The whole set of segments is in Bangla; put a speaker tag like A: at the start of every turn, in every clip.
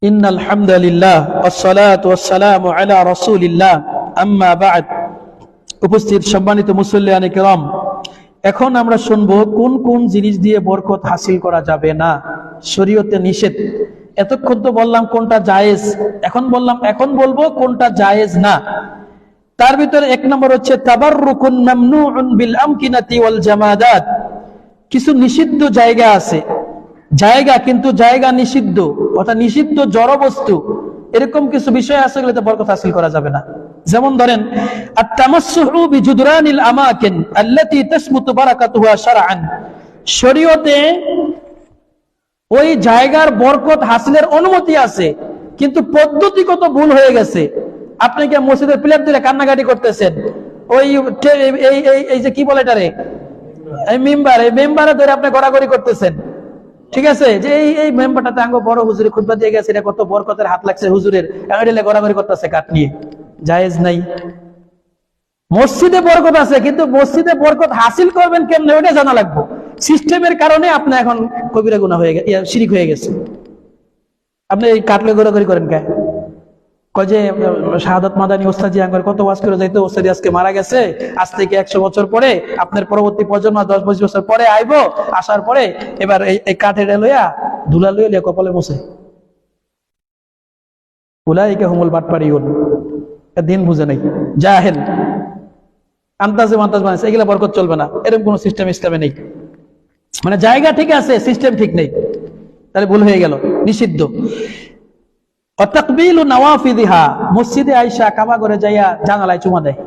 A: ইন্নাল হামদুলিল্লাহ ওয়াসসালাতু ওয়াসসালামু আলা রাসূলিল্লাহ আম্মা বা'দ। উপস্থিত সম্মানিত মুসল্লিয়ানে কিরাম, এখন আমরা শুনবো কোন কোন জিনিস দিয়ে বরকত হাসিল করা যাবে না, শরীয়তে নিষেধ। এতক্ষণ তো বললাম কোনটা জায়েজ, এখন বলবো কোনটা জায়েজ না। তার ভিতরে এক নম্বর হচ্ছে তাবাররুকুন মামনুউন বিল আমকিনাতি ওয়াল জামাদাত। কিছু নিষিদ্ধ জায়গা আছে, কিন্তু জায়গা নিষিদ্ধ, অর্থাৎ নিষিদ্ধ জড় বস্তু, এরকম কিছু বিষয় আছে যেগুলোতে বরকত হাসিল করা যাবে না। যেমন ধরেন আত-তামাসসুহু বিজুদরানিল আমাকিন আল্লাতী তাসমুতু বারাকাতুহা শারআন। শরীয়তে ওই জায়গার বরকত হাসিলের অনুমতি আছে, কিন্তু পদ্ধতিগত ভুল হয়ে গেছে। আপনি কি মসজিদের প্লেট দিলে কান্নাকাটি করতেছেন, ওই এই যে কি বলে এটারে, এই মেম্বারে ধরে আপনি গড়াগড়ি করতেছেন, ঠিক আছে, যে এই মেম্বারটাতে আঙ্গ বড় হুজুরে খুতবা দিয়ে গেছে, এটা কত বরকতের হাত লাগছে হুজুরের, এড়িলে গড়াগড়ি করতেছে কাঠ নিয়ে, জায়েজ নাই। মসজিদে বরকত আছে, কিন্তু মসজিদে বরকত হাসিল করবেন কেমনে ওটা জানা লাগবে। সিস্টেমের কারণে আপনি এখন কবিরা গুনাহ হয়ে গেছে, শিরিক হয়ে গেছে। আপনি এই কাটলে গড়াগড়ি করেন কে? কয় যে শাহাদাত মাদানী ওস্তাদি আঙ্গর কত ওয়াজ করে যাইতো, ওস্তাদি আজকে মারা গেছে, আজ থেকে 100 বছর পরে আপনার পরবর্তী প্রজন্ম 10-20 বছর পরে আইবো, আসার পরে এবার এই কাঠের লইয়া ধুলা লইয়া কপালে মুছে, উলাইকা হুমুল বাটপারিউন। দিন বুঝে নাই, জাহেল, আন্তাজে মান্তাজ বানাইছে, এগুলা বরকত চলবে না, এরকম কোন সিস্টেম ইসলামে নেই। মানে জায়গা ঠিক আছে, সিস্টেম ঠিক নেই, তাহলে ভুল হয়ে গেল, নিষিদ্ধ। তাকবিলু নওয়াফিযিহা, মসজিদে আয়েশা কাবা ঘরে যাইয়া জানালায় চুমা দেয়,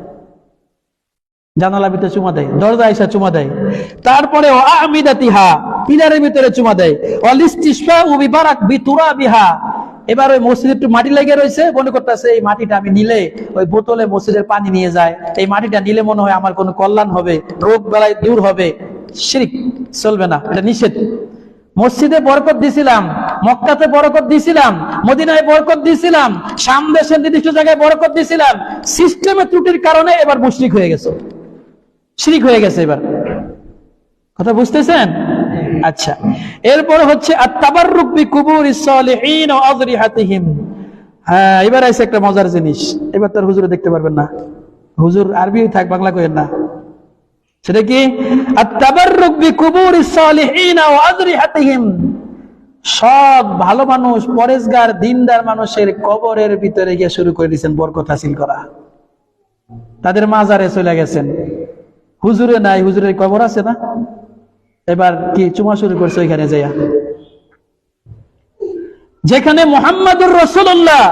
A: জানালার ভিতরে চুমা দেয়, দরজা আয়েশা চুমা দেয়। তারপরে আমিদাতিহা, পিলারের ভিতরে চুমা দেয়। ওয়াল ইসতিশফাউ বিবারাক বিতুরাবিহা, এবার ওই মসজিদে একটু মাটি লেগে রয়েছে, মনে করতেছে এই মাটিটা আমি নিলে, ওই বোতলে মসজিদের পানি নিয়ে যায়, এই মাটিটা নিলে মনে হয় আমার কোনো কল্যাণ হবে, রোগ বালাই দূর হবে। শিরক, চলবে না, এটা নিষেধ। মসজিদে বরকত দিছিলাম, মক্কাতে বরকত দিছিলাম, মদিনায় বরকত দিছিলাম, শাম দেশের নির্দিষ্ট জায়গায় বরকত দিছিলাম, সিস্টেমে ত্রুটির কারণে এবার মুশরিক হয়ে গেছে, শিরক হয়ে গেছে। এবার কথা বুঝতেছেন? আচ্ছা, এরপর হচ্ছে আত-তাবাররুক বিকুবুরিস সালিহিন ওয়া আযরিহাতিহিম। হ্যাঁ, এবার আছে একটা মজার জিনিস, এবার তার হুজুরে দেখতে পারবেন না, হুজুর আরবি থাক, বাংলা কইেন না। সেটা কি? আত-তাবাররুক বিকুবুরিস সালিহিন ওয়া আযরিহাতিহিম। সব ভালো মানুষ, পরেজগার, দিনদার মানুষের কবরের ভিতরে গিয়ে শুরু করে দিয়েছেন বরকত হাসিল করা। তাদের মাজারে চলে গেছেন, হুজুরে নাই, হুজুরের কবর আছে না, এবার কি চুমা শুরু করছে ওইখানে যাইয়া। যেখানে মুহাম্মদুর রাসূলুল্লাহ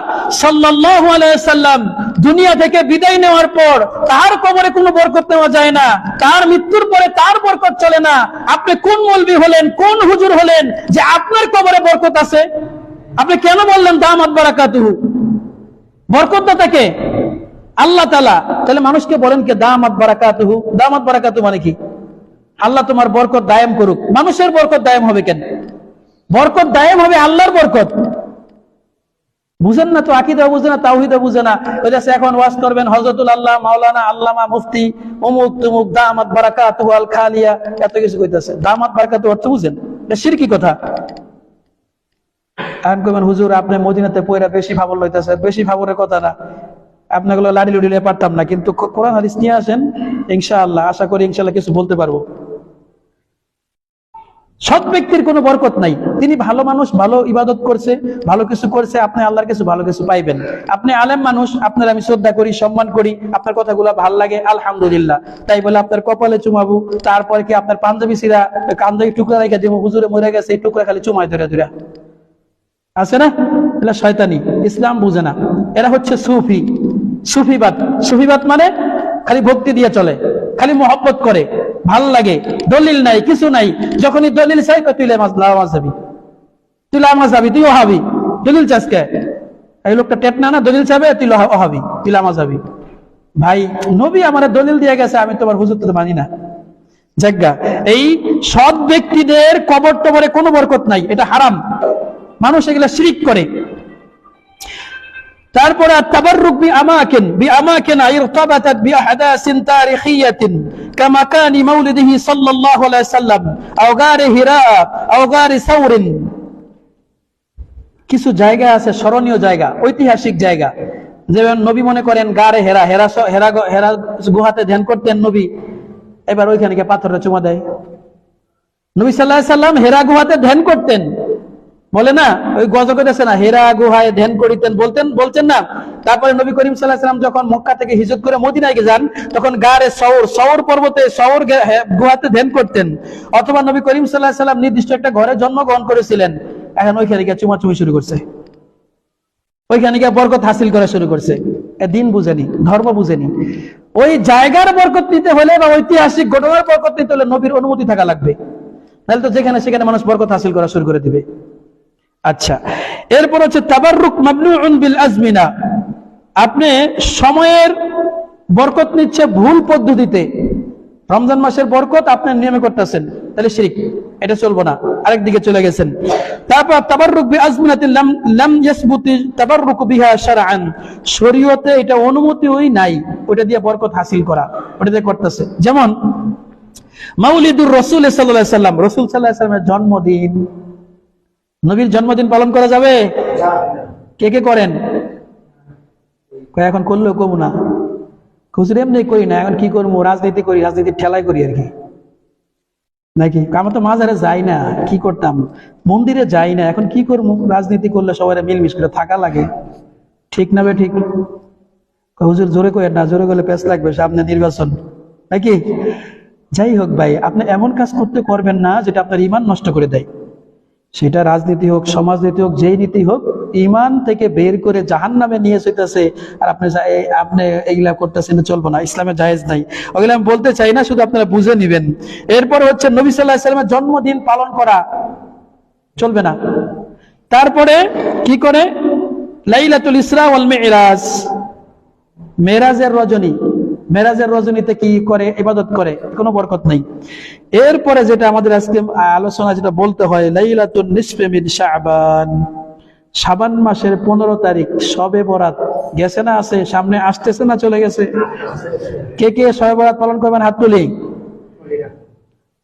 A: সাল্লাল্লাহু আলাইহি সাল্লাম দুনিয়া থেকে বিদায় নেওয়ার পর তার কবরে কোনো বরকত নেওয়া যায় না, তার মৃত্যুর পরে তার বরকত চলে না। আপনি কোন মৌলবি হলেন, কোন হুজুর হলেন যে আপনার কবরে বরকত আছে? আপনি কেন বললেন দামাত বারাকাতুহু? বরকতটা কে? আল্লাহ তাআলা। তাহলে মানুষকে বলেন কে দামাত বারাকাতুহু? দামাত বারাকাতুহু মানে কি? আল্লাহ তোমার বরকত দায়েম করুক। মানুষের বরকত দায়েম হবে কেন? বরকত দায়েম হবে আল্লাহর বরকত। বুঝেন না তো, আকীদা বুঝে না, তাওহীদও বুঝে না। কইতাছে এখন ওয়াজ করবেন হযরতুল আল্লাহ মাওলানা আল্লামা মুফতি অমুক তমুক দামাত বারাকাতুহু আল খালিয়া, এত কিছু কইতাছে। দামাত বারাকাতুহু অর্থ বুঝেন? এটা শিরকি কথা। আর কইবেন হুজুর আপনি মদিনাতে পয়রা বেশি ফাবল লইতাছে, বেশি ফাবলের কথা না, আপনাগুলো লাড়ি লুড়িলে পারতাম না, কিন্তু কোরআন হাদিস নিয়ে আসেন, ইনশাআল্লাহ, আশা করি ইনশাআল্লাহ কিছু বলতে পারবো। সৎ ব্যক্তির কোনো বরকত নাই। তিনি ভালো মানুষ, ভালো ইবাদত করছে, ভালো কিছু করছে, আপনি আল্লাহর কিছু ভালো কিছু পাইবেন। আপনি আলেম মানুষ, আপনার আমি শ্রদ্ধা করি, সম্মান করি, আপনার কথাগুলো ভাল লাগে, আলহামদুলিল্লাহ, তাই বলে আপনার কপালে চুমাবো, তারপরে কি আপনার পাঞ্জাবি সিরা কান্দাই টুকরা রেখে দিব, হুজুরে মরে গেছে এই টুকরা খালি চুমায় ধরে ধরে, আছে না? এরা শয়তানি, ইসলাম বুঝে না। এরা হচ্ছে সুফি, সুফিবাদ। সুফিবাদ মানে খালি ভক্তি দিয়ে চলে, খালি মহব্বত করে, ভাল লাগে, দলিল নাই, কিছু নাই। যখনই দলিল চাই তুই লামাজাবি, তুই লামাজাবি, তুই ওহাবি, দলিল চাষকে। এই লোকটা টেট না, দলিল চাবে, তুই ওহাবি, তুই লামাজাবি। ভাই, নবী আমার দলিল দিয়ে গেছে, আমি তোমার হুজুর তো মানি না। জায়গা এই সৎ ব্যক্তিদের কবর টবরে কোনো বরকত নাই, এটা হারাম। মানুষ এগুলা শিরক করে। তারপরে আত-তাবাররুক বিআমাকিন ইরতাবাতাত বিআহদাসিন তারিখিয়াতিন কামাকানি মাউলিদিহি সাল্লাল্লাহু আলাইহি ওয়াসাল্লাম আও গারে হিরা আও গারে সাউরিন। কিছু জায়গা আছে স্মরণীয় জায়গা, ঐতিহাসিক জায়গা, যেমন নবী মনে করেন গারে হেরা গুহাতে ধ্যান করতেন নবী, এবার ওইখানে গিয়ে পাথরে চুমা দেয়। নবী সাল্লাল্লাহু আলাইহি সাল্লাম হেরা গুহাতে ধ্যান করতেন, বলে না ওই গজল আছে না, হেরা গুহায় ধ্যান করিতেন, বলছেন না। তারপরে নবী করিম সাল্লাল্লাহু আলাইহি সাল্লাম যখন মক্কা থেকে হিজরত করে মদিনায় যান, তখন গারে সওর পর্বতে সওর গুহাতে ধ্যান করতেন। অথবা নবী করিম সাল্লাল্লাহু আলাইহি সাল্লাম নির্দিষ্ট একটা ঘরে জন্মগ্রহণ করেছিলেন, এখন ওইখানে গিয়ে চুমাচুমি শুরু করছে, ওইখানে গিয়ে বরকত হাসিল করা শুরু করছে। দিন বুঝেনি, ধর্ম বুঝেনি। ওই জায়গার বরকত নিতে হলে বা ঐতিহাসিক ঘটনার বরকত নিতে হলে নবীর অনুমতি থাকা লাগবে, নাহলে তো যেখানে সেখানে মানুষ বরকত হাসিল করা শুরু করে দিবে। আচ্ছা, এরপর হচ্ছে তাবাররুক মামনুউন বিল আজমিনা। আপনি সময়ের বরকত নিচ্ছে ভুল পদ্ধতিতে, রমজান মাসের বরকত আপনার নিয়মে করতেছেন, তাহলে শিরক, এটা চলবে না, আরেক দিকে চলে গেছেন। তারপর তাবাররুক বিআজমিনাতিন লাম ইয়াসবুতি তাবাররুক বিহা শারআন, শরীয়তে এটা অনুমতিই নাই ওটা দিয়ে বরকত হাসিল করা, ওটা দিয়ে করতেছে। যেমন মাউলিদুর রাসূল সাল্লাল্লাহু আলাইহি ওয়াসাল্লাম, রাসূল সাল্লাল্লাহু আলাইহি ওয়াসাল্লামের জন্মদিন, নবীর জন্মদিন পালন করা যাবে? কে কে করেন? এখন করলেও কমু না, খুচরে এমনি করি না, এখন কি করবো, রাজনীতি করি, রাজনীতির ঠেলাই করি আর কি, নাকি? আমরা তো মাজারে যাই না, কি করতাম, মন্দিরে যাই না, এখন কি করবো, রাজনীতি করলে সবাই মিলমিশ করে থাকা লাগে, ঠিক না? ঠিক হুজুর জোরে করেন না, জোরে করলে পেছ লাগবে, সামনে নির্বাচন, নাকি? যাই হোক ভাই, আপনি এমন কাজ করবেন না যেটা আপনার ঈমান নষ্ট করে দেয়। সেটা রাজনীতি হোক, সমাজনীতি হোক, যেই নীতি হোক, ঈমান থেকে বের করে জাহান্নামে নিয়ে যেতেছে, আর আপনি এইগুলা করতেছেন, চলবো না, ইসলামে জায়েজ নাই। ওগুলো আমি বলতে চাই না, শুধু আপনারা বুঝে নিবেন। এরপর হচ্ছে নবী সাল্লাল্লাহু আলাইহি ওয়াসাল্লামের জন্মদিন পালন করা চলবে না। তারপরে কি করে? লাইলাতুল ইসরা ওয়াল মিরাজ, মেরাজের রজনীতে কি করে? ইবাদত করে, কোনো বরকত নাই। এরপরে যেটা আমাদের আজকে আলোচনা যেটা বলতে হয়, লাইলাতুন নিসফি মিন শাবান, শাবান মাসের 15 তারিখ, শবে বরাত গেছে না, আছে সামনে, আসতেছে না, চলে গেছে? কে কে শবে বরাত পালন করবেন? হাত তুলি।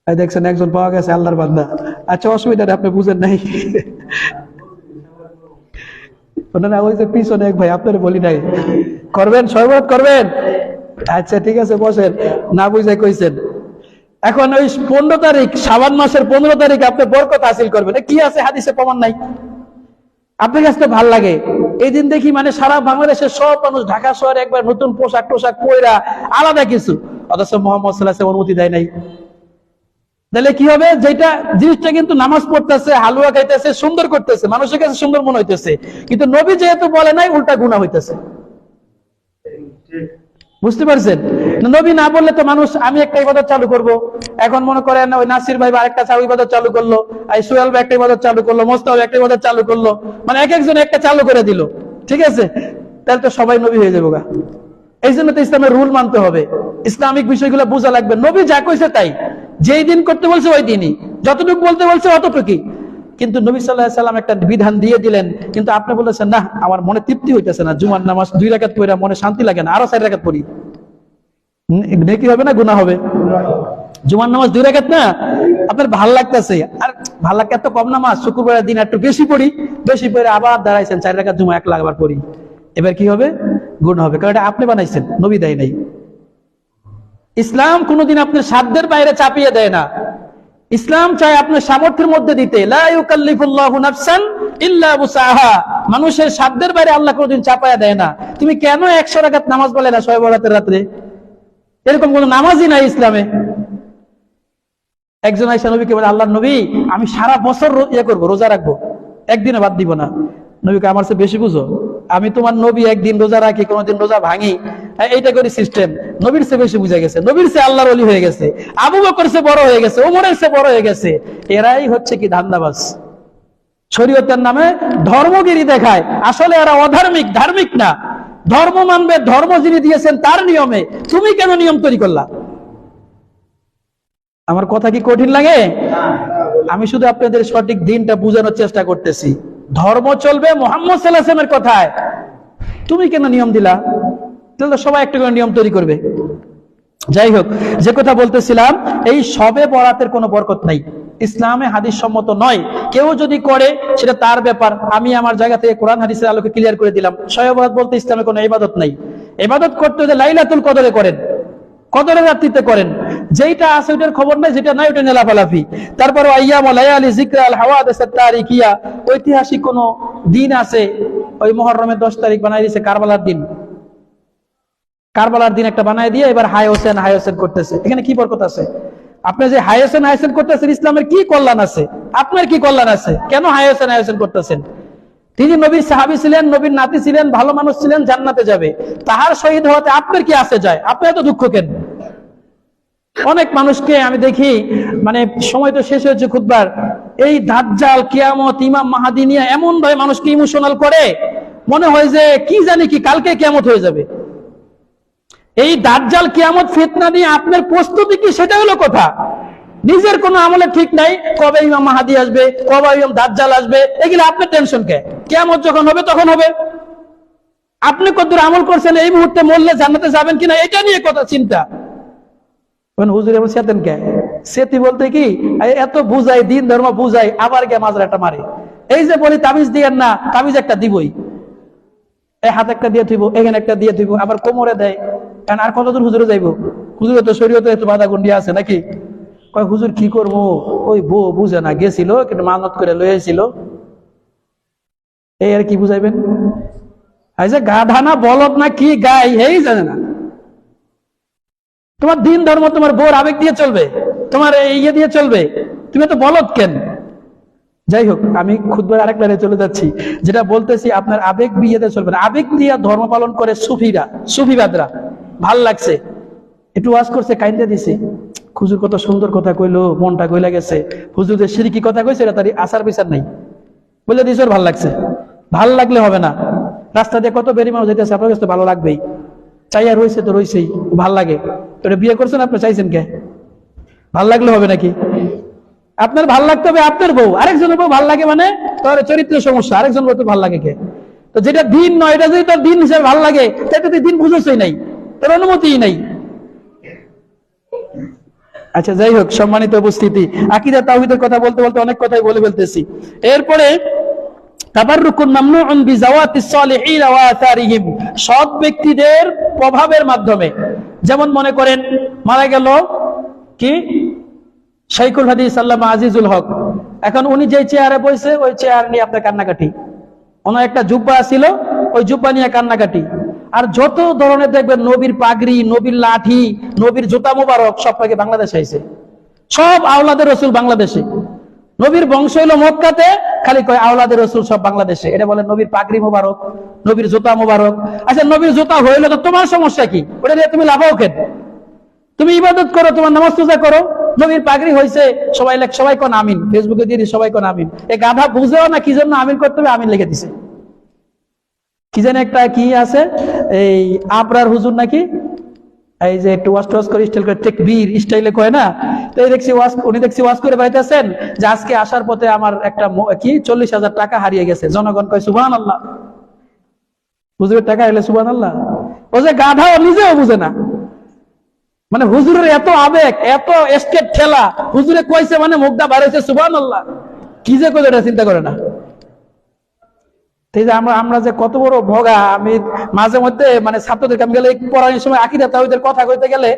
A: দেখছেন একজন পাওয়া গেছে, আল্লাহর বান্দা। আচ্ছা, অসুবিধা নেই, আপনি বুঝেন নাই। না, ওই যে পিছনে এক ভাই, আপনার বলি নাই, করবেন শবে বরাত করবেন? আচ্ছা ঠিক আছে, বসেন, না বুঝাই কইছেন। এখন ওই 15 তারিখ, শাবান মাসের 15 তারিখ আপনি বরকত হাসিল করবেন, কি আছে? হাদিসে প্রমাণ নাই। আপনার কাছে ভাল লাগে এই দিন দেখি, মানে সারা বাংলাদেশের সব মানুষ ঢাকা শহরে একবার নতুন পোশাক পয়রা আলাদা কিছু, অথচ মুহাম্মদ সাল্লাল্লাহু আলাইহি ওয়াসাল্লাম অনুমতি দেয় নাই। তাহলে কি হবে? যেটা জিনিসটা কিন্তু নামাজ পড়তেছে, হালুয়া খাইতেছে, সুন্দর করতেছে, মানুষের কাছে সুন্দর মনে হইতেছে, কিন্তু নবী যেহেতু বলে নাই, উল্টা গুনাহ হইতেছে। বুঝতে পারছেন? নবী না বললে তো মানুষ, আমি একটা ইবাদত চালু করব, এখন মনে করেন ওই নাসির ভাই আরেকটা ইবাদত চালু করলো, এই সোহেল ভাই একটা ইবাদত চালু করলো, মোস্তাফা একটা ইবাদত চালু করলো, মানে এক একজন একটা চালু করে দিল, ঠিক আছে? তাহলে তো সবাই নবী হয়ে যাবে। এই জন্য তো ইসলামের রুল মানতে হবে, ইসলামিক বিষয়গুলো বোঝা লাগবে। নবী যা কইছে তাই, যেই দিন করতে বলছে ওই দিনই, যতটুকু বলতে বলছে অতটুকুই। কিন্তু নবী সাল্লাল্লাহু আলাইহি ওয়াসাল্লাম একটা বিধান দিয়ে দিলেন, কিন্তু আপনি বলেছেন না, আমার মনে তৃপ্তি হইতেছে না, জুমার নামাজ 2 রাকাত পড়া মনে শান্তি লাগে না, আরো 4 রাকাত পড়ি, নেকি হবে না গুনাহ হবে? জুমার নামাজ 2 রাকাত না, আপনার ভাল লাগতেছে, আর ভাল লাগে এত কম নামাজ, শুক্রবারের দিন একটু বেশি পড়ি, বেশি পড়ে আবার দাঁড়াইছেন 4 রাকাত জুমা 1 লাখ আবার পড়ি, এবার কি হবে? গুনাহ হবে, কারণ এটা আপনি বানাইছেন, নবী দেয় নাই। ইসলাম কোনোদিন আপনার সাধ্যের বাইরে চাপিয়ে দেয় না, ইসলাম চায় আপনার সামর্থ্যের মধ্যে দিতে। লা ইউকাল্লিফুল্লাহু নাফসান ইল্লা বুসাহা, মানুষের সাধ্যের বাইরে আল্লাহ কোনোদিন চাপায়া দেয় না। তুমি কেন 100 রাকাত নামাজ বলে না শবে বরাতের রাতে? এরকম কোন নামাজই নাই ইসলামে। একজন আয়েশা নবীকে বলে, আল্লাহর নবী, আমি সারা বছর করবো, রোজা রাখবো, একদিনে বাদ দিব না। নবীকে, আমার চেয়ে বেশি বুঝো, আমি তোমার নবী, একদিন রোজা রাখি, কোনোদিন রোজা ভাঙি, এইটা করি সিস্টেম। নবীর চেয়ে বেশি বুঝে গেছে, নবীর চেয়ে আল্লাহর ওলি হয়ে গেছে, আবু বকর চেয়ে বড় হয়ে গেছে, ওমরের চেয়ে বড় হয়ে গেছে। এরাই হচ্ছে কি ধান্দাবাজ, শরীয়তের নামে ধর্মগিরি দেখায়, আসলে এরা অধার্মিক, ধার্মিক না। ধর্ম মানবে, ধর্ম যিনি দিয়েছেন তার নিয়মে, তুমি কেন নিয়ম তৈরি করলা? আমার কথা কি কঠিন লাগে? আমি শুধু আপনাদের সঠিক দিনটা বোঝানোর চেষ্টা করতেছি। ধর্ম চলবে মুহাম্মদ সাল্লাল্লাহু আলাইহি ওয়াসাল্লামের কথায়, তুমি কেন নিয়ম দিলা? তাহলে তো সবাই একটা করে নিয়ম তৈরি করবে। যাই হোক, যে কথা বলতেছিলাম, এই শবে বরাতের কোনো বরকত নাই, ইসলামে হাদিস সম্মত নয়। কেউ যদি করে সেটা তার ব্যাপার। আমি আমার জায়গা থেকে কোরআন হাদিসের আলোকে ক্লিয়ার করে দিলাম, শবে বরাত বলতে ইসলামে কোনো ইবাদত নাই। ইবাদত করতে হলে লাইলাতুল কদরে করেন, কদরের রাত্রিতে করেন। যেটা আছে ওটার খবর নাই, যেটা নাই ওটা নেলাফালাফি। তারপর আইয়াম ওয়া লায়ালি যিকরা আল হাওয়াদিস আত তারিকিয়া, ঐতিহাসিক কোন দিন আছে, ওই মুহররমের 10 তারিখ বানাই দিয়েছে কারবালার দিন। কারবালার দিন একটা বানাই দিয়ে এবার হাই হোসেন করতেছে। এখানে কি বরকত আছে? আপনি যে হাই হোসেন করতেছেন, ইসলামের কি কল্যাণ আছে? আপনার কি কল্যাণ আছে? কেন হাই হোসেন করতেছেন? তিনি নবীর সাহাবী ছিলেন, নবীর নাতি ছিলেন, ভালো মানুষ ছিলেন, জান্নাতে যাবে। তাহার শহীদ হওয়াতে আপনার কি আসে যায়? আপনি এত দুঃখ কেন? অনেক মানুষকে আমি দেখি, মানে সময় তো শেষ হয়েছে খুতবার, এই দাজ্জাল, কিয়ামত, ইমাম মাহাদি নিয়ে এমন ভাবে মানুষকে ইমোশনাল করে, মনে হয় যে কি জানি কি কালকে কিয়ামত হয়ে যাবে। এই দাজ্জাল কিয়ামত ফিতনা নিয়ে আপনার প্রস্তুতি কি, সেটা হলো কথা। নিজের কোনো আমলে ঠিক নাই, কবে ইমাম মাহাদি আসবে, কবে ইমাম দাজ্জাল আসবে, এগুলো আপনার টেনশন কে? কিয়ামত যখন হবে তখন হবে। আপনি কতদূর আমল করছেন, এই মুহূর্তে মরলে জান্নাতে যাবেন কিনা, এটা নিয়ে কথা চিন্তা। হুজুর এমন সেতেন কে? সেতি বলতে কি, এত বুঝাই, দিন ধর্ম বুঝাই, আবার কে মাজরাটা মারে। এই যে বলি তাবিজ দিয়েন না, তাবিজ একটা দিবই, এই হাতে একটা দিয়ে থইব, এখানে একটা দিয়ে থইব, আবার কোমরে দেয়। কারণ আর কতদূর হুজুরে যাইব? হুজুরে তো শরীয়তে একটু বাধা গন্ডি আছে নাকি? কয় হুজুর কি করবো, ওই বউ বুঝে না, গেছিল কিন্তু মানত করে লয়েছিল, এই আর কি বুঝাইবেন? যে গাধা না বলদ না কি গাই, এই জানে না। তোমার দিন ধর্ম তোমার বউর আবেগ দিয়ে চলবে, তোমার ইয়ে দিয়ে চলবে, তুমি তো বলদ কেন? যাই হোক, আমি খুদবার আরেক লাইনে চলে যাচ্ছি। যেটা বলতেছি, আপনার আবেগ বিয়েতে চলবে না। আবেগ দিয়ে ধর্ম পালন করে সুফিবাদরা। ভাল লাগছে, একটু ওয়াজ করছে, কাইন্দা দিছে, হুজুর কত সুন্দর কথা কইলো, মনটা গইলা গেছে। হুজুর যে শিরকি কথা কইছে এটা তার আচার বিচার নাই, বলে দিছে ওর ভাল লাগছে। ভাল লাগলে হবে না। রাস্তা দিয়ে কত বেরি মানুষ যেতেছে, আপনার কাছে তো ভালো লাগবেই। চাইয়া রয়েছে তো রয়েছেই, ভাল লাগে। এটা বিয়ে করছেন, আপনি চাইছেন কে? ভাল লাগলে হবে নাকি? আপনার ভাল লাগতে হবে আপনার বউ। আরেকজনের বউ ভাল লাগে মানে তোর চরিত্রের সমস্যা, আরেকজন বউ তো ভাল লাগে কে? তো যেটা দিন নয়, এটা যদি তোর দিন হিসেবে ভাল লাগে, সেটা তুই দিন বুঝেছই নাই, তোর অনুমতিই নাই। আচ্ছা, যাই হোক, সম্মানিত উপস্থিতি, আকীদা তাওহীদের কথা বলতে বলতে অনেক কথাই বলে ফেলতেছি। এরপরে তাবাররুকুন মামনুউন বিজাওয়াতিস সালিহিন ওয়া আথারিহিম, সৎ ব্যক্তিদের প্রভাবের মাধ্যমে। যেমন মনে করেন মারা গেল কি শাইখুল হাদিস আল্লামা আজিজুল হক, এখন উনি যে চেয়ারে বসে, ওই চেয়ার নিয়ে আপনার কান্নাকাটি। ওনার একটা জুব্বা ছিল, ওই জুব্বা নিয়ে কান্নাকাটি। আর যত ধরনের দেখবেন নবীর পাগড়ি, নবীর লাঠি, নবীর জুতা মোবারক, সব থেকে বাংলাদেশে আইছে। সব আওলাদের রসুল বাংলাদেশে। নবীর বংশ হইলো মক্কাতে, খালি কয় আওলাদের রসুল সব বাংলাদেশে। এটা বলে নবীর পাগড়ি মোবারক, নবীর জুতা মোবারক। আচ্ছা, নবীর জুতা হইলো তো তোমার সমস্যা কি? ওটা নিয়ে তুমি লাভাও কেন? তুমি ইবাদত করো, তোমার নামাজ পূজা করো। নবীর পাগড়ি হয়েছে, সবাই কোন আমিন, ফেসবুকে দিয়ে সবাই কোন আমিন। এই গাধা বুঝেও না কি জন্য আমিন করতে হবে, আমিন লিখে দিছে। কি জানি একটা কি আছে, এই আবরার হুজুর নাকি, এই যে একটু ওয়াজ টোয়াজ করে স্টাইল করে তাকবীর স্টাইলে কয় না, তো এই দেখছি উনি ওয়াজ করে বাড়িতেছেন যে আজকে আসার পথে আমার একটা কি 40,000 টাকা হারিয়ে গেছে। জনগণ কয় সুবহানাল্লাহ। হুজুরের টাকা এলে সুবহানাল্লাহ? ও যে গাধা, ও নিজেও বুঝে না। মানে হুজুরের এত আবেগ, এত এস্টেট ঠেলা, হুজুরে কইছে মানে মুখটা বার হইছে সুবহানাল্লাহ। কি যে কইছে এটা চিন্তা করে না। আমরা যে কত বড় ভোগা। আমি মাঝে মধ্যে মানে ছাত্রদেরকে আমি গেলে পড়ানোর সময় আকীদা তাওহীদের কথা কইতে গেলে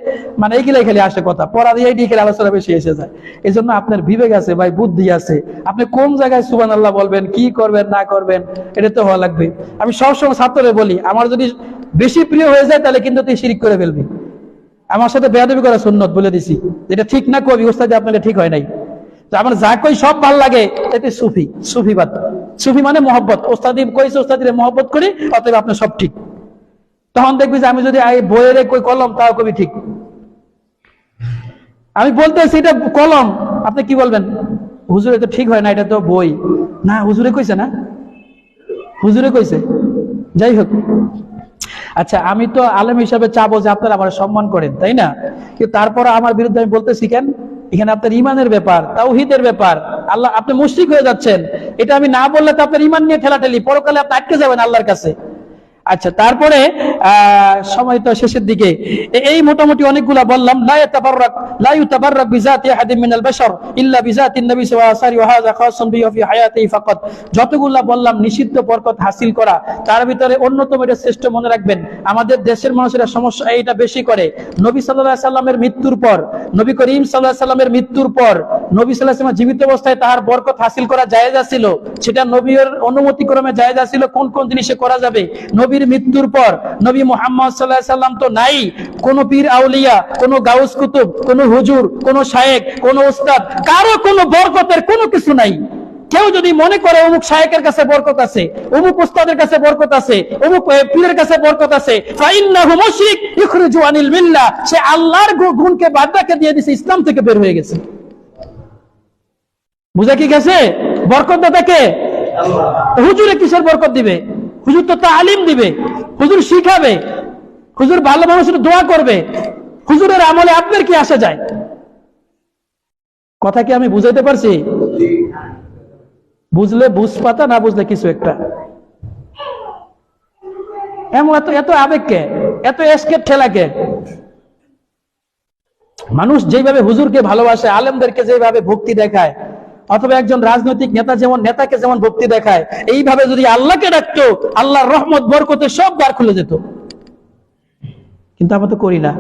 A: মানে এইগুলাই খালি আসে কথা, পড়া দিয়ে এই দিকে আলোচনা বেশি এসে যায়। এই জন্য আপনার বিবেক আছে ভাই, বুদ্ধি আছে, আপনি কোন জায়গায় সুবহানাল্লাহ বলবেন, কি করবেন না করবেন, এটা তো হওয়া লাগবে। আমি সবসময় ছাত্রদের বলি, আমার যদি বেশি প্রিয় হয়ে যায় তাহলে কিন্তু তুই শিরিক করে ফেলবি। আমার সাথে বেয়াদবি করা সুন্নত, বলে দিছি। যেটা ঠিক না কবি ওস্তাদ আপনাকে ঠিক হয় নাই। আমার যা কই সব ভাল লাগে, এতে সুফিবাদ। সুফি মানে মহব্বত। ওস্তাদি কইছে, ওস্তাদিরে মহব্বত করি, অতএব আপনার সব ঠিক। তখন দেখবি যে আমি যদি বইয়ের কই কলম, তাও কবি ঠিক। আমি বলতেছি এটা কলম, আপনি কি বলবেন? হুজুরে তো ঠিক হয় না, এটা তো বই। না, হুজুরে কইছে না, হুজুরে কইছে। যাই হোক, আচ্ছা, আমি তো আলেম হিসাবে চাবো যে আপনারা আমার সম্মান করেন, তাই না? কিন্তু তারপর আমার বিরুদ্ধে আমি বলতেছি কেন? এখানে আপনার ইমানের ব্যাপার, তাওহীদের ব্যাপার। আল্লাহ, আপনি মুশরিক হয়ে যাচ্ছেন। এটা আমি না বললে তো আপনার ইমান নিয়ে ঠেলাঠেলি, পরকালে আপনি আটকে যাবেন আল্লাহর কাছে। আচ্ছা, তারপরে সময় তো শেষের দিকে, এই মোটামুটি অনেকগুলা বললাম। লা ইউতাবাররাক বিযাতি আহাদিন মিনাল বাশার ইল্লা বিযাতিন নবী সাল্লাল্লাহু আলাইহি ওয়াসাল্লাম ওয়া হাযা খাসুন বিহি ফি হায়াতিহি ফাকাত। যতগুলা বললাম নিষিদ্ধ বরকত হাসিল করা, তার ভিতরে অন্যতম এটা শ্রেষ্ঠ। মনে রাখবেন, আমাদের দেশের মানুষেরা সমস্যা এইটা বেশি করে। নবী সাল্লাল্লাহু আলাইহি সাল্লামের মৃত্যুর পর, নবী করিম সাল্লাল্লাহু আলাইহি সাল্লামের মৃত্যুর পর নবী সাল্লাল্লাহু আলাইহি সাল্লাম জীবিত অবস্থায় তাহার বরকত হাসিল করা জায়েজ ছিল। সেটা নবীর অনুমতি ক্রমে জায়েজ ছিল। কোন কোন জিনিসে করা যাবে? নবীর মৃত্যুর পর নবী মুহাম্মদ সাল্লাল্লাহু আলাইহি সাল্লাম তো নাই, কোন পীর আউলিয়া, কোন গাউস কুতুব, কোন হুজুর, কোন শায়েখ, কোন উস্তাদ, কারো কোনো বরকতের কোনো কিছু নাই। কেউ যদি মনে করে অমুক শায়েকের কাছে বরকত আছে, অমুক উস্তাদের কাছে বরকত আছে, অমুক পীরের কাছে বরকত আছে, ফাইন্নাহু মুশরিক ইখরিজু আনিল মিল্লাহ, সে আল্লাহর গুণকে বাদ রেখে দিয়ে দিয়েছে, ইসলাম থেকে বের হয়ে গেছে। বুঝা কি গেছে? বরকত দাতাকে আল্লাহ। হুজুরে কিসের বরকত দিবে? হুজুর তো তালিম দিবে, হুজুর শিখাবে, হুজুর ভালো মানুষের দোয়া করবে। হুজুরের আমলে আপনার কি আসা যায়? কথা কি আমি বুঝাইতে পারছি? বুঝলে বুঝ পাতা, না বুঝলে কিছু একটা। এমন এত এত আবেগকে, এত এসকে ঠেলাকে। মানুষ যেভাবে হুজুরকে ভালোবাসে, আলেমদেরকে যেভাবে ভক্তি দেখায়, অথবা একজন রাজনৈতিক নেতা যেমন নেতাকে যেমন ভক্তি দেখায়, এইভাবে যদি আল্লাহকে ডাকতো, আল্লাহর রহমত বরকতে সব দ্বার খুলে যেত। কিন্তু আমরা তো করি না,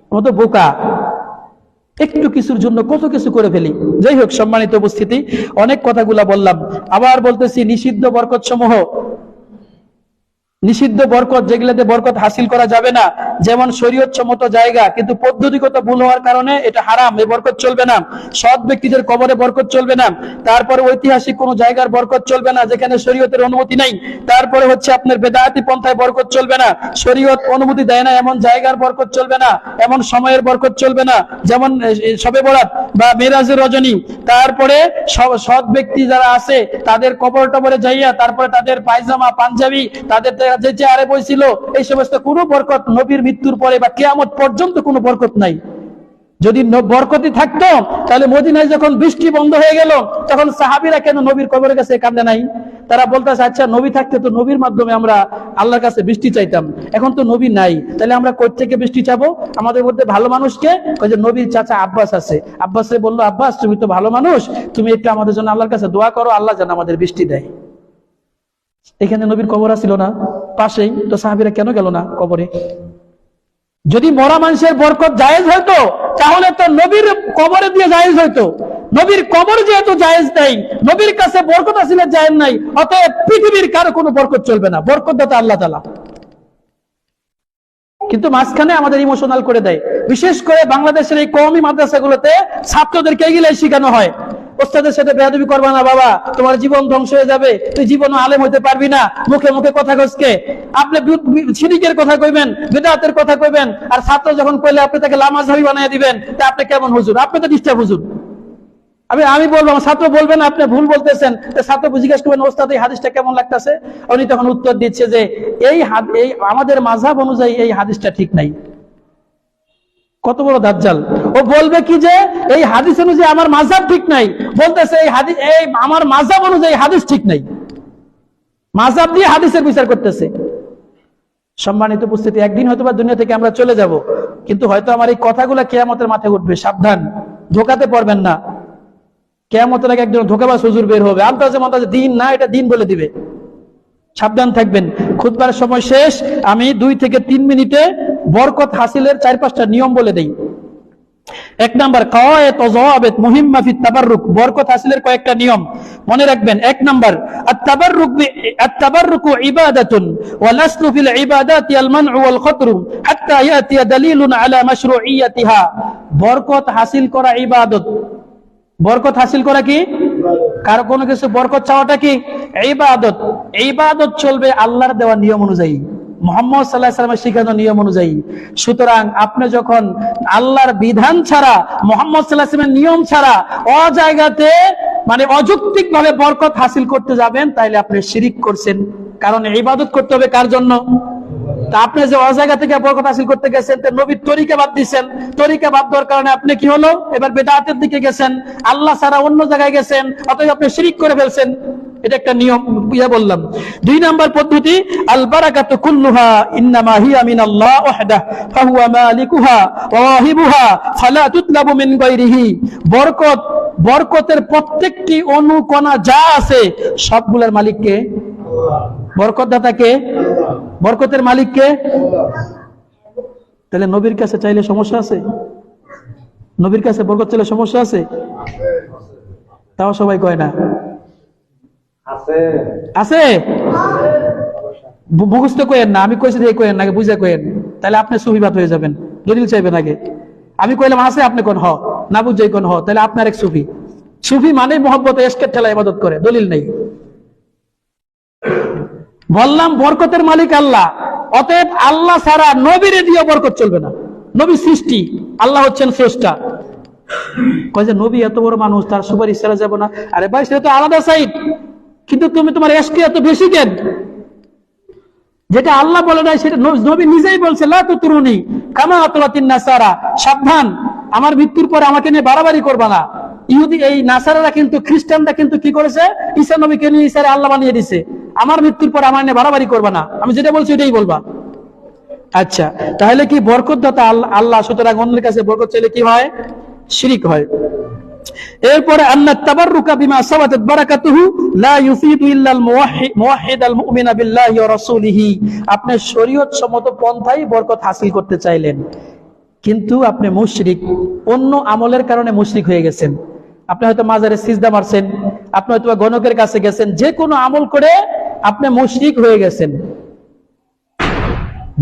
A: আমরা তো বোকা। একটু কিছুর জন্য কত কিছু করে ফেলি। যাই হোক, সম্মানিত উপস্থিতি, অনেক কথাগুলা বললাম। আবার বলতেছি, নিষিদ্ধ বরকত সমূহ, নিষিদ্ধ বরকত যেগুলাতে বরকত হাসিল করা যাবে না, যেমন শরীয়ত সম্মত জায়গা কিন্তু পদ্ধতিগত ভুল হওয়ার কারণে এটা হারাম, এই বরকত চলবে না। সৎ ব্যক্তিদের কবরে বরকত চলবে না। তারপরে ঐতিহাসিক কোন জায়গার বরকত চলবে না যেখানে শরীয়তের অনুমতি নাই। তারপরে হচ্ছে আপনার বেদাতি পন্থায় বরকত চলবে না, শরীয়ত অনুমতি দেয় না এমন জায়গার বরকত চলবে না, এমন সময়ের বরকত চলবে না, যেমন শবে বরাত বা মেরাজের রজনী। তারপরে সৎ ব্যক্তি যারা আছে তাদের কবর টবরে যাইয়া তারপরে তাদের পায়জামা পাঞ্জাবি, তাদের যে চেয়ারে বইছিল, এই সমস্ত কোনো বরকত নবীর মৃত্যুর পরে বা কিয়ামত পর্যন্ত কোনো বরকত নাই। যদি বরকতই থাকতো তাহলে মদিনায় যখন বৃষ্টি বন্ধ হয়ে গেল তখন সাহাবীরা কেন নবীর কবরের কাছে কান্দে নাই? তারা বলতেছে, আচ্ছা নবী থাকতে তো নবীর মাধ্যমে আমরা আল্লাহর কাছে বৃষ্টি চাইতাম, এখন তো নবী নাই, তাহলে আমরা কই থেকে বৃষ্টি চাবো? আমাদের মধ্যে ভালো মানুষকে, ওই যে নবীর চাচা আব্বাস আছে, আব্বাসে বললো, আব্বাস তুমি তো ভালো মানুষ, তুমি একটু আমাদের জন্য আল্লাহর কাছে দোয়া করো, আল্লাহ যেন আমাদের বৃষ্টি দেয়। এখানে নবীর কবর ছিল না পাশেই, তো সাহাবীরা কেন গেল না কবরে? যদি মরা মানুষের বরকত জায়েজ হইতো তাহলে তো নবীর কবরে দিয়ে জায়েজ হইতো। নবীর কবর যেহেতু জায়েজ নাই, নবীর কাছে বরকত আসলে জায়েজ নাই, অতএব পৃথিবীর কারো কোনো বরকত চলবে না, বরকত দাতা আল্লাহ তাআলা। কিন্তু মাঝখানে আমাদের ইমোশনাল করে দেয়। বিশেষ করে বাংলাদেশের এই কওমি মাদ্রাসাগুলোতে ছাত্রদেরকে এগুলাই শেখানো হয়, ওস্তাদের সাথে বেয়াদবি করবা না বাবা, তোমার জীবন ধ্বংস হয়ে যাবে, তুই জীবনে আলেম হইতে পারবি না, মুখে মুখে কথা কসকে আপনি শিরিকের কথা কইবেন, বিদআতের কথা কইবেন, আর ছাত্র যখন কইলে আপনি তাকে লামাযহাবী বানিয়ে দিবেন, তা আপনি কেমন হুজুর? আপনি তো ডিস্টার্ব হুজুর। আমি বলবো, ছাত্র বলবেন আপনি ভুল বলতেছেন, ছাত্র জিজ্ঞেস করবেন, ওস্তাদ এই হাদিসটা কেমন লাগতেছে? উনি তখন উত্তর দিচ্ছে যে এই আমাদের মাযহাব অনুযায়ী এই হাদিসটা ঠিক নাই। কত বড় দাজ্জাল! ও বলবে কি যে এই হাদিস অনুযায়ী আমার মাযহাব ঠিক নাই, বলতেছে এই হাদিস, এই আমার মাযহাব অনুযায়ী হাদিস ঠিক নাই, মাযহাব দিয়ে হাদিসের বিচার করতেছে। সম্মানিত উপস্থিতি, একদিন হয়তো বা দুনিয়া থেকে আমরা চলে যাব, কিন্তু হয়তো আমার এই কথাগুলো কিয়ামতের মাথায় উঠবে। সাবধান, ধোকাতে পড়বেন না। কিয়ামতের আগে একজন ধোঁকাবাজ হুজুর বের হবে, আন্তাজে মান্তাজে দিন না, এটা দিন বলে দিবে। সাবধান থাকবেন। খুতবার সময় শেষ, আমি 2 থেকে 3 মিনিটে বরকত হাসিলের 4-5টা নিয়ম বলে দেই। 1 নাম্বার, কাওয়ায়েত ও যাওয়াবিত মুহিম্মা ফি তাবাররুক, বরকত হাসিলের কয়েকটা নিয়ম মনে রাখবেন। 1 নাম্বার, আত-তাবাররুকু ইবাদাতুন ওয়া লাসলু ফিল ইবাদাতি আল মানউ ওয়াল খাতরু হাত্তা ইয়াতি দালিলুন আলা মাশরুইয়াতিহা। বরকত হাসিল করা ইবাদত। বরকত হাসিল করা কি? কারো কোনো কিছু বরকত চাওয়াটা কি? ইবাদত। ইবাদত চলবে আল্লাহর দেওয়া নিয়ম অনুযায়ী, মুহাম্মদ সাল্লাল্লাহু আলাইহি ওয়াসাল্লামের শিখানো নিয়ম অনুযায়ী। সুতরাং আপনি যখন আল্লাহর বিধান ছাড়া, মুহাম্মদ সাল্লাল্লাহু আলাইহি ওয়াসাল্লামের নিয়ম ছাড়া জায়গাতে মানে অযৌক্তিক ভাবে বরকত হাসিল করতে যাবেন, তাইলে আপনি শিরিক করছেন। কারণ ইবাদত করতে হবে কার জন্য? তা আপনি যে জায়গা থেকে বরকত হাসিল করতে গেছেন, তো নবীর তরিকা বাদ দিয়েছেন, তরিকা বাদ দেওয়ার কারণে আপনি কি হলো? এবার বেদাতের দিকে গেছেন, আল্লাহ ছাড়া অন্য জায়গায় গেছেন, অতএব আপনি শিরিক করে ফেলছেন। এটা একটা নিয়ম বললাম। 2 নাম্বার পদ্ধতি, আল বারাকাতু কুল্লুহা ইন্নামা হিয়া মিনাল্লাহ ওয়াহদাহ ফাহুয়া মালিকুহা ওয়া ওয়াহিবুহা ফালা তুতলাবু মিন গায়রিহি। বরকতের প্রত্যেকটি অণু কণা যা আছে সবগুলোর মালিক কে? বরকত দাতা কে? বরকতের মালিক কে? তাহলে নবীর কাছে চাইলে সমস্যা আছে? নবীর কাছে বরকত চাইলে সমস্যা আছে? তাও সবাই কয় না। আছে? মুখস্থ কইেন না, আমি কইছি দিয়ে কইেন না, বুঝে কইেন, তাহলে আপনি সুফিবাদ হয়ে যাবেন। দলিল চাইবেন আগে। আমি কইলাম আছে, আপনি কোন হ, না বুঝাই কোন হ, তাহলে আপনার এক সুফি। সুফি মানে মহব্বতে ইশকের ঠেলা ইবাদত করে, দলিল নেই। বললাম বরকতের মালিক আল্লাহ, অতএব আল্লাহ ছাড়া নবীরে দিয়ে বরকত চলবে না। নবী সৃষ্টি, আল্লাহ হচ্ছেন স্রষ্টা। কয় যে নবী এত বড় মানুষ, তার সুপারিশ ছাড়া যাবো না। আরে ভাই, সেটা তো আলাদা সাইড, কিন্তু তুমি তোমার ইশকে এত বেশি কেন? যেটা আল্লাহ বলে নাই সেটা নবী নিজেই বলছে, লা তুতরুনি কামা আতরাতিন নাসারা, সাবধান, আমার মৃত্যুর পরে আমাকে নিয়ে বাড়াবাড়ি করবা না। ইহুদি এই নাসারারা কিন্তু, খ্রিস্টানরা কিন্তু কি করেছে, ঈসা নবীকে নিয়ে ঈসারে আল্লাহ বানিয়ে দিছে। আমার মৃত্যুর পর আমার নিয়ে বাড়াবাড়ি করবা না, আমি যেটা বলছি ওটাই বলবা। আচ্ছা, তাহলে কি বরকত দাতা আল্লাহ, সুতরাং অন্যের কাছে বরকত চাইলে কি হয়? শিরিক হয়। এরপরে আন্না তাবাররুকা বিমা সাবাতাত বারাকাতুহু লা ইউফিদু ইল্লাল মুওয়াহহিদাল মুমিনা বিল্লাহি ওয়া রাসূলিহি। আপনি শরীয়ত সম্মত পন্থায় বরকত হাসিল করতে চাইলেন, কিন্তু আপনি মুশরিক, অন্য আমলের কারণে মুশরিক হয়ে গেছেন। আপনি হয়তো মাজারে সিজদা মারছেন, আপনি হয়তো গণকের কাছে গেছেন, যে কোনো আমল করে আপনি মুশরিক হয়ে গেছেন।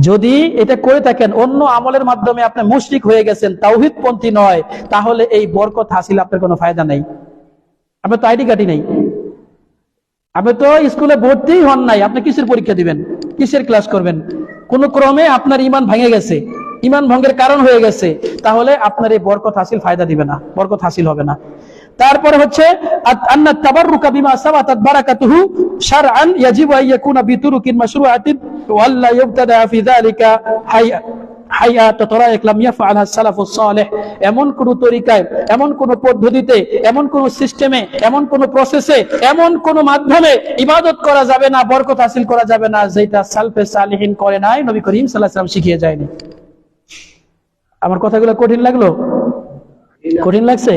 A: যদি এটা করে থাকেন, অন্য আমলের মাধ্যমে আপনি মুশরিক হয়ে গেছেন, তাওহীদ পন্থী নয়, তাহলে এই বরকত হাসিল আপনার কোনো ফায়দা নাই। আপনি তো আইডি কার্ডই নাই, আপনি তো স্কুলে ভর্তি হন নাই, আপনি কিসের পরীক্ষা দিবেন, কিসের ক্লাস করবেন? কোন ক্রমে আপনার ঈমান ভেঙে গেছে, ঈমান ভঙ্গের কারণ হয়ে গেছে, তাহলে আপনার এই বরকত হাসিল ফায়দা দিবে না, বরকত হাসিল হবে না। তারপরে হচ্ছে আন্না তাবাররুকা বিমা সাবাতাত বারাকাতুহু শারআন ইয়াজিবু আন ইয়াকুনা বিতুরুকিন মাশরুআতিন ওয়া লা ইবতাদা ফি যালিকা হাইয়াত তরাইক লাম ইয়াফআলহা সালাফুস সালেহ। এমন কোন তরিকায়, এমন কোন পদ্ধতিতে, এমন কোন সিস্টেমে, এমন কোন প্রসেসে, এমন কোন মাধ্যমে ইবাদত করা যাবে না, বরকত হাসিল করা যাবে না, যেটা সালফে সালিহিন করে নাই, নবী করিম সাল্লাল্লাহু আলাইহি ওয়াসাল্লাম শিখিয়ে যায়নি। আমার কথাগুলো কঠিন লাগলো? কঠিন লাগছে?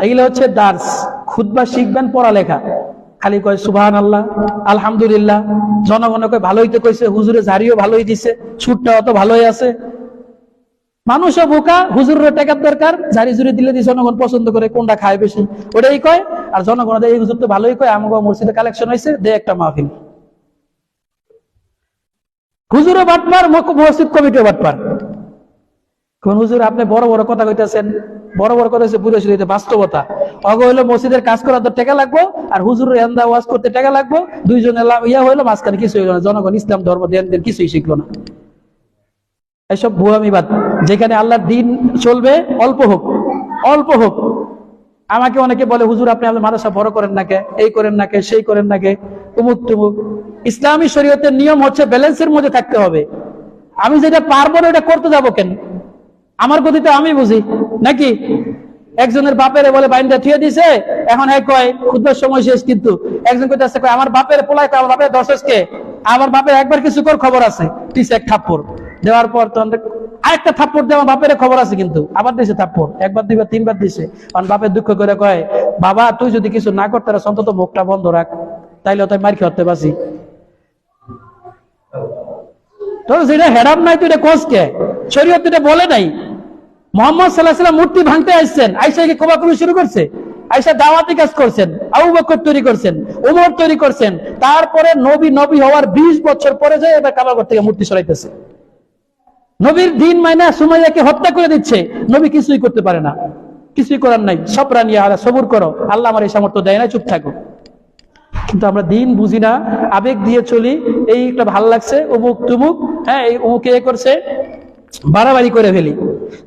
A: এগুলো হচ্ছে দার্স, খুতবা শিখবেন, পড়ালেখা। খালি কয় সুবহানাল্লাহ, আলহামদুলিল্লাহ, জনগণ কয় ভালোই তো কইছে, হুজুরে ঝাড়িও ভালোই দিছে, ছুটটাও তো ভালোই আছে। মানুষও বোকা, হুজুরের টাকার দরকার, ঝাড়ি ঝুড়ি দিলে দিয়ে জনগণ পছন্দ করে, কোনটা খায় বেশি ওটাই কয়। আর জনগণ এই হুজুর তো ভালোই কয়, আমাকে মসজিদে কালেকশন হয়েছে, দে একটা মাহফিল। হুজুরও বাটপার, মসজিদ কমিটিও বাটপার। কোন হুজুর আপনি বড় বড় কথা কইতেছেন, বড় বড় কথা হচ্ছে বুঝে শুরু বাস্তবতা। অগ হইলো মসজিদের কাজ করার তো টাকা লাগবো, আর হুজুরের এন্দা ওয়াজ করতে টাকা লাগবো, দুইজনে ইয়া হইলো, মাঝখানে কিছু হইলো না, জনগণ ইসলাম ধর্ম দেন কিছুই শিখলো না। এসব ভুয়ামিবাদ, যেখানে আল্লাহর দিন চলবে, অল্প হোক, অল্প হোক। আমাকে অনেকে বলে, হুজুর আপনি আপনার মাদ্রাসা বড় করেন না কে, এই করেন না কে, সেই করেন না কে, উমুক তুমুক। ইসলামী শরীয়তের নিয়ম হচ্ছে ব্যালেন্সের মধ্যে থাকতে হবে। আমি যেটা পারবো না ওটা করতে যাবো কেন? আমার গতিতে আমি বুঝি নাকি? একজনের বাপের বলে বাইন্দা থিয়ে দিছে, এখন এক কয় খুতবার সময় শেষ, কিন্তু একজন কইতাছে কয় আমার বাপের পোলায়, আমার বাপের দশেসকে, আমার বাপের একবার কিছু কর খবর আছে, পিছে এক থাপ্পড় দেওয়ার পর তো আরেকটা থাপ্পড় দেওয়া বাপের খবর আছে, কিন্তু আবার দিছে থাপ্পড়, একবার দুইবার তিনবার দিছে। কারণ বাপের দুঃখ করে কয়, বাবা তুই যদি কিছু না করতে পারস অন্তত মুখটা বন্ধ রাখ, তাইলে তাই মার খেতে বাসি। তোর যেটা হেরাম নাই তুই এটা কোসকে, শরীয়ত এটা বলে নাই। মুহাম্মদ সাল্লাল্লাহু আলাইহি ওয়াসাল্লাম মূর্তি ভাঙতে আসছেন, আয়েশা কি কোবাকুবি শুরু করছে? আয়েশা দাওয়াতি কাজ করছেন, আবু বকর তৈরি করছেন, ওমর তৈরি করছেন, তারপরে নবী হওয়ার 20 বছর পরে যায় এবার কাবাঘর থেকে মূর্তি সরাইতেছে। নবীর দিন মাইনা সুমাইয়াকে হত্যা করে দিচ্ছে, নবী কিছুই করতে পারে না, কিছুই করার নাই। সবরান ইয়া আলা, সবুর করো, আল্লাহ আমার এই সামর্থ্য দেয় না, চুপ থাকো। কিন্তু আমরা দিন বুঝি না, আবেগ দিয়ে চলি, এইটা ভালো লাগছে, অমুক তুমুক, হ্যাঁ এই অমুক এ করছে, বাড়াবাড়ি করে ফেলি।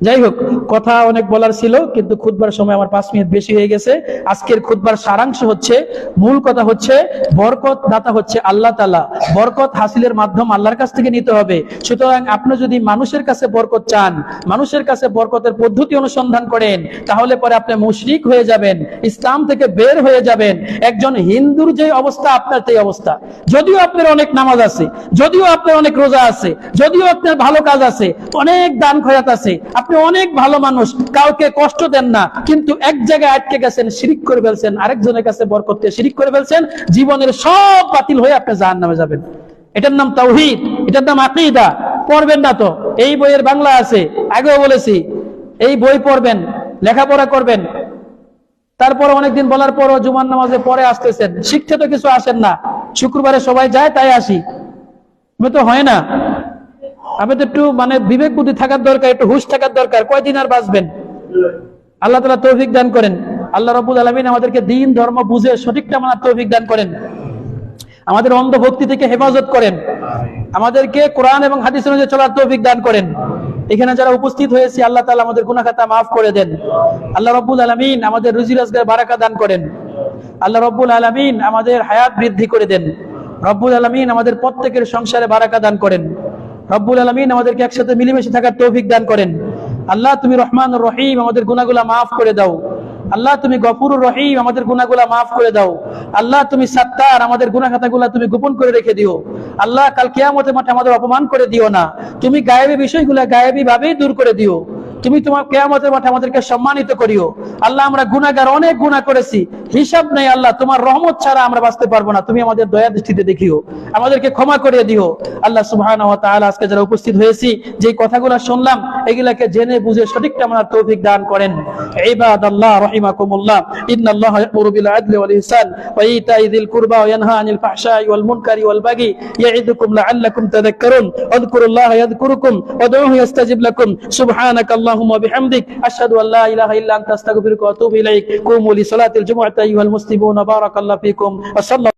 A: যাই হোক, কথা অনেক বলার ছিল, কিন্তু খুতবার সময় আমার 5 মিনিট বেশি হয়ে গেছে। আজকের খুতবার সারাংশ হচ্ছে, মূল কথা হচ্ছে, বরকত দাতা হচ্ছে আল্লাহ তাআলা। বরকত হাসিলের মাধ্যম আল্লাহর কাছ থেকে নিতে হবে। সুতরাং আপনি যদি মানুষের কাছে বরকত চান, মানুষের কাছে বরকতের পদ্ধতি অনুসন্ধান করেন, তাহলে পরে আপনি মুশরিক হয়ে যাবেন, ইসলাম থেকে বের হয়ে যাবেন। একজন হিন্দুর যে অবস্থা, আপনার সেই অবস্থা। যদিও আপনার অনেক নামাজ আছে, যদিও আপনার অনেক রোজা আছে, যদিও আপনার ভালো কাজ আছে, অনেক দান খয়রাত আছে, আপনি অনেক ভালো মানুষ, কাউকে কষ্ট দেন না, কিন্তু এক জায়গায় আটকে গেছেন, শিরিক করে ফেলছেন, আরেকজনের কাছে বরকত দিয়ে শিরিক করে ফেলছেন, জীবনের সব বাতিল হয়ে আপনি জাহান্নামে যাবেন। এটার নাম তাওহীদ, এটার নাম আকীদা। পড়বেন না তো? এই বইয়ের বাংলা আছে, আগেও বলেছি, এই বই পড়বেন, লেখাপড়া করবেন। তারপর অনেকদিন বলার পরও জুমার নামাজে পরে আসতেছেন, শিখতে তো কিছু আসেন না। শুক্রবারে সবাই যায়, তাই আসি, তো হয় না। আপনি তো একটু বিবেক বুদ্ধি থাকার দরকার, একটু হুঁশ থাকার দরকার। কয়দিন আর বাঁচবেন? আল্লাহ তাআলা তৌফিক দান করেন। আল্লাহ রাব্বুল আলামিন আমাদেরকে দিন ধর্ম বুঝে সঠিকটা মানার তৌফিক দান করেন, আমাদের অন্ধ ভক্তি থেকে হেফাজত করেন, আমাদেরকে কোরআন এবং হাদিস অনুযায়ী চলার তৌফিক দান করেন। এখানে যারা উপস্থিত হয়েছে, আল্লাহ তাআলা আমাদের গুনাহ খাতা মাফ করে দেন। আল্লাহ রাব্বুল আলামিন আমাদের রুজি রোজগার বারাকা দান করেন। আল্লাহ রাব্বুল আলামিন আমাদের হায়াত বৃদ্ধি করে দেন। রব্বুল আলামিন আমাদের প্রত্যেকের সংসারে বারাকা দান করেন। রব্বুল আলামিন আমাদেরকে একসাথে মিলেমিশে থাকার তৌফিক দান করেন। আল্লাহ তুমি রহমানুর রহিম, আমাদের গুনাহগুলো মাফ করে দাও। আল্লাহ তুমি গফুরুর রহিম, আমাদের গুনাহগুলো মাফ করে দাও। আল্লাহ তুমি সাত্তার, আমাদের গুনাহ খাতাগুলো তুমি গোপন করে রেখে দিও। আল্লাহ কাল কিয়ামতের মাঠে আমাদের অপমান করে দিও না। তুমি গায়েবী বিষয়গুলো গায়েবী ভাবেই দূর করে দিও। তুমি তোমার কিয়ামতের মাঠে আমাদেরকে সম্মানিত করিও। আল্লাহ আমরা গুনাহগার, অনেক গুনাহ করেছি, হিসাব নেই। আল্লাহ তোমার রহমত ছাড়া আমরা বাঁচতে পারবো না, তুমি আমাদের দয়া দৃষ্টিতে দেখিও, আমাদেরকে ক্ষমা করে দিও। আল্লাহ সুবহানাহু ওয়া তাআলা আজকে যারা উপস্থিত হয়েছি, যে কথাগুলো শুনলাম, এগুলাকে জেনে বুঝে সঠিকটা মানার তৌফিক দান করেন। ইবাদাল্লাহ রাহিমাকুমুল্লাহ, ইন্নাল্লাহা ইয়া'মুরু বিল আদলি ওয়াল ইহসান ওয়া ইতা'i যিল কুরবা ওয়া ইয়ানহা আনিল ফাহশাই ওয়াল মুনকারি ওয়াল বাগি ইয়া'iদুকুম লা'আল্লাকুম তাযাক্কারুন। আযকুরুল্লাহা ইয়াযকুরুকুম ওয়াদউহু ইস্তাজিব লাকুম। সুবহানাকাল্লাহুম্মা ওয়া বিহামদিক, আশহাদু আল লা ইলাহা ইল্লা আনতা আস্তাগফিরুকা ওয়া আতুবু ইলাইক। কুমু লিসালাতিল জুমআতি আইয়ুহাল মুসলিমুন, বারাকাল্লাহু ফীকুম ওয়া